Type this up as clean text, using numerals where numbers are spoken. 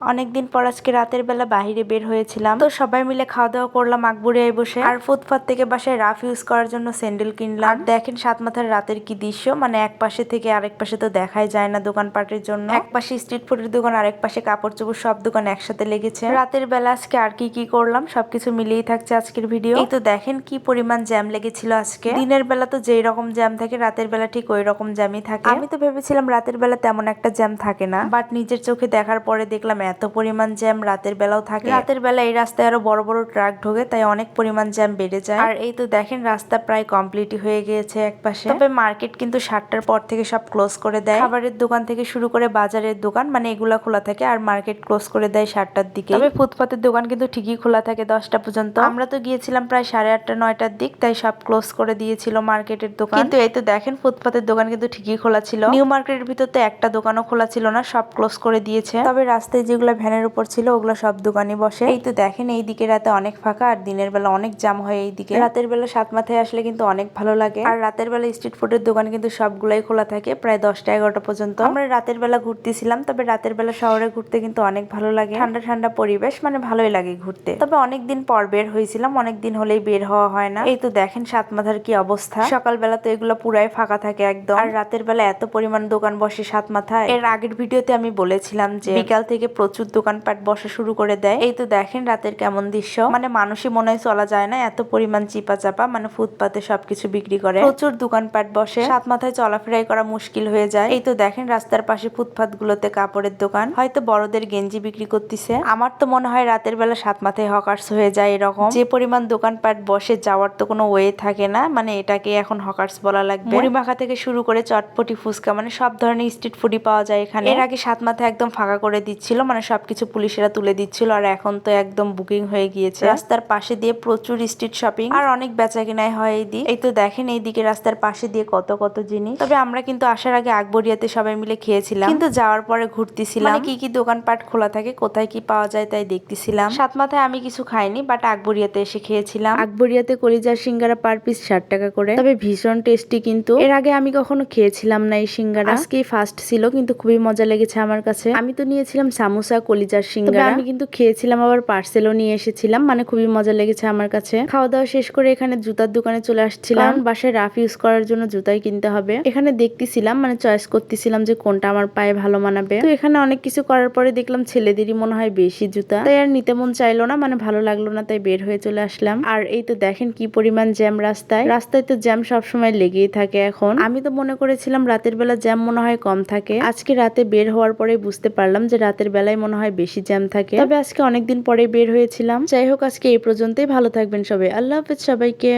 অনেকদিন পর আজকে রাতের বেলা বাহিরে বের হয়েছিলাম, তো সবাই মিলে খাওয়া দাওয়া করলাম আকবরিয়ায় বসে। আর ফুটপাত থেকে বাসায় রাফ ইউজ করার জন্য স্যান্ডেল কিনলাম। আর দেখেন সাত মাথার রাতের কি দৃশ্য, মানে এক পাশে থেকে আরেক পাশে তো দেখাই যায় না দোকানপাটের জন্য। এক পাশে স্ট্রিট ফুডের দোকান, আরেক পাশে কাপড় চোপড় সব দোকান একসাথে লেগেছে। রাতের বেলা আজকে আর কি করলাম সবকিছু মিলিয়েই থাকছে আজকের ভিডিও। এই তো দেখেন কি পরিমাণ জ্যাম লেগেছিল আজকে। দিনের বেলা তো যেই রকম জ্যাম থাকে রাতের বেলা ঠিক ওই রকম জ্যামই থাকে। আমি তো ভেবেছিলাম রাতের বেলা তেমন একটা জ্যাম থাকে না, বাট নিজের চোখে দেখার পরে দেখলাম এত পরিমাণ জ্যাম রাতের বেলাও থাকে। রাতের বেলা এই রাস্তায় আরো বড় বড় ট্রাক ঢোকে, তাই অনেক পরিমাণ জ্যাম বেড়ে যায়। আর এই তো দেখেন রাস্তা প্রায় কমপ্লিট হয়ে গিয়েছে এক পাশে। তবে মার্কেট কিন্তু 7টার পর থেকে সব ক্লোজ করে দেয়। খাবারের দোকান থেকে শুরু করে বাজারের দোকান মানে এগুলা খোলা থাকে, আর মার্কেট ক্লোজ করে দেয় 7টার দিকে। তবে ফুটপাতের দোকান কিন্তু ঠিকই খোলা থাকে 10টা পর্যন্ত। আমরা তো গিয়েছিলাম প্রায় 8:30 9টার দিক, তাই সব ক্লোজ করে দিয়েছিল মার্কেটের দোকান। কিন্তু এই তো দেখেন ফুটপাতের দোকান কিন্তু ঠিকই খোলা ছিল। নিউ মার্কেটের ভিতর তো একটা দোকানও খোলা ছিল না, সব ক্লোজ করে দিয়েছে। তবে রাস্তায় যেগুলো ভ্যানের উপর ছিল ওগুলো সব দোকানই বসে। এই তো দেখেন এই দিকে রাতে অনেক ফাঁকা, আর দিনের বেলা অনেক জাম হয় এই দিকে। রাতের বেলা সাত মাথায় আসলে কিন্তু অনেক ভালো লাগে। আর রাতের বেলা স্ট্রিট ফুডের দোকান কিন্তু সবগুলাই খোলা থাকে প্রায় 10টা 11টা পর্যন্ত। আমরা রাতের বেলা ঘুরতেছিলাম, তবে রাতের বেলা শহরে ঘুরতে কিন্তু অনেক ভালো লাগে। ঠান্ডা ঠান্ডা পরিবেশ, মানে ভালোই লাগে ঘুরতে। তবে অনেকদিন পর বের হয়েছিলাম, অনেকদিন হলেই বের হওয়া হয় না। এই তো দেখেন সাত মাথার কি অবস্থা। সকালবেলা তো এগুলো পুরাই ফাঁকা থাকে একদম, আর রাতের বেলা এত পরিমাণ দোকান বসে সাত মাথায়। এর আগের ভিডিওতে আমি বলেছিলাম যে বিকাল থেকে প্রচুর দোকানপাট বসা শুরু করে দেয়। এই তো দেখেন রাতের কেমন দৃশ্য, মানে মানুষই মনে হয় চলা যায় না, এত পরিমাণ চিপা চাপা, মানে ফুটপাতে সবকিছু বিক্রি করে। প্রচুর দোকানপাট বসে, সাত মাথায় চলাফেরাই করা মুশকিল হয়ে যায়। এই তো দেখেন রাস্তার পাশে ফুটপাত গুলোতে কাপড়ের দোকান, হয়তো বড়দের গেঞ্জি বিক্রি করতেছে। আমার তো মনে হয় রাতের বেলা সাত মাথায় হকার্স হয়ে যায় এরকম। যে পরিমাণ দোকানপাট বসে যাওয়ার তো কোনো ওয়ে থাকে না, মানে এটাকে এখন হকার্স বলা লাগবে। মুড়ি মাখা থেকে শুরু করে চটপটি ফুচকা, মানে সব ধরনের স্ট্রিট ফুডই পাওয়া যায় এখানে। এর আগে সাত মাথায় একদম ফাঁকা করে দিচ্ছিল, মানে সবকিছু পুলিশেরা তুলে দিচ্ছিল, আর এখন তো একদম বুকিং হয়ে গিয়েছে। রাস্তার পাশে দিয়ে প্রচুর স্ট্রিট শপিং আর অনেক বেচা কিনাই হয় এই দিক। এই তো দেখেন এইদিকে রাস্তার পাশে দিয়ে কত কত জিনিস। তবে আমরা কিন্তু আসার আগে আকবরিয়াতে সবাই মিলে খেয়েছিলাম, কিন্তু যাওয়ার পরে ঘুরতেছিলাম, মানে কি দোকানপাট খোলা থাকে, কোথায় কি পাওয়া যায় তাই দেখতেছিলাম। সাত মাথায় আমি কিছু খাইনি, বাট আকবরিয়াতে এসে খেয়েছিলাম। আকবরিয়াতে কলিজার সিঙ্গারা পার পিস 60 টাকা করে, তবে ভীষণ টেস্টি। কিন্তু এর আগে আমি কখনো খেয়েছিলাম না এই সিঙ্গারা, আজকেই ফার্স্ট ছিল, কিন্তু খুবই মজা লেগেছে আমার কাছে। আমি তো নিয়েছিলাম সামোসা কলিজার সিঙ্গারা, আমি কিন্তু খেয়েছিলাম আবার পার্সেলও নিয়ে এসেছিলাম, মানে খুবই মজা লেগেছে আমার কাছে। খাওয়া দাওয়া শেষ করে এখানে জুতার দোকানে চলে আসছিলাম, বাসায় রাফ ইউজ করার জন্য জুতাই কিনতে হবে। এখানে দেখতেছিলাম, মানে চয়েস করতেছিলাম যে কোনটা আমার পায়ে ভালো মানাবে। তো এখানে অনেক কিছু করার পরে দেখলাম ছেলেদেরই মনে হয় বেশি জুতা, তাই আর নিতে মন চাইলো না, মানে ভালো লাগলো না, তাই বের হয়ে চলে আসলাম। আর এই তো দেখেন কি পরিমাণ জ্যাম রাস্তায়। রাস্তায় তো জ্যাম সবসময় লেগেই থাকে এখন। আমি তো মনে করেছিলাম রাতের বেলা জ্যাম মনে হয় কম থাকে, আজকে রাতে বের হওয়ার পরে বুঝতে পারলাম যে রাতের বেলায় মনে হয় বেশি জ্যাম থাকে। তবে আজকে অনেকদিন পরে বের হয়েছিলাম। যাই হোক আজকে এই পর্যন্তই, ভালো থাকবেন সবাই, আল্লাহ হাফেজ সবাইকে।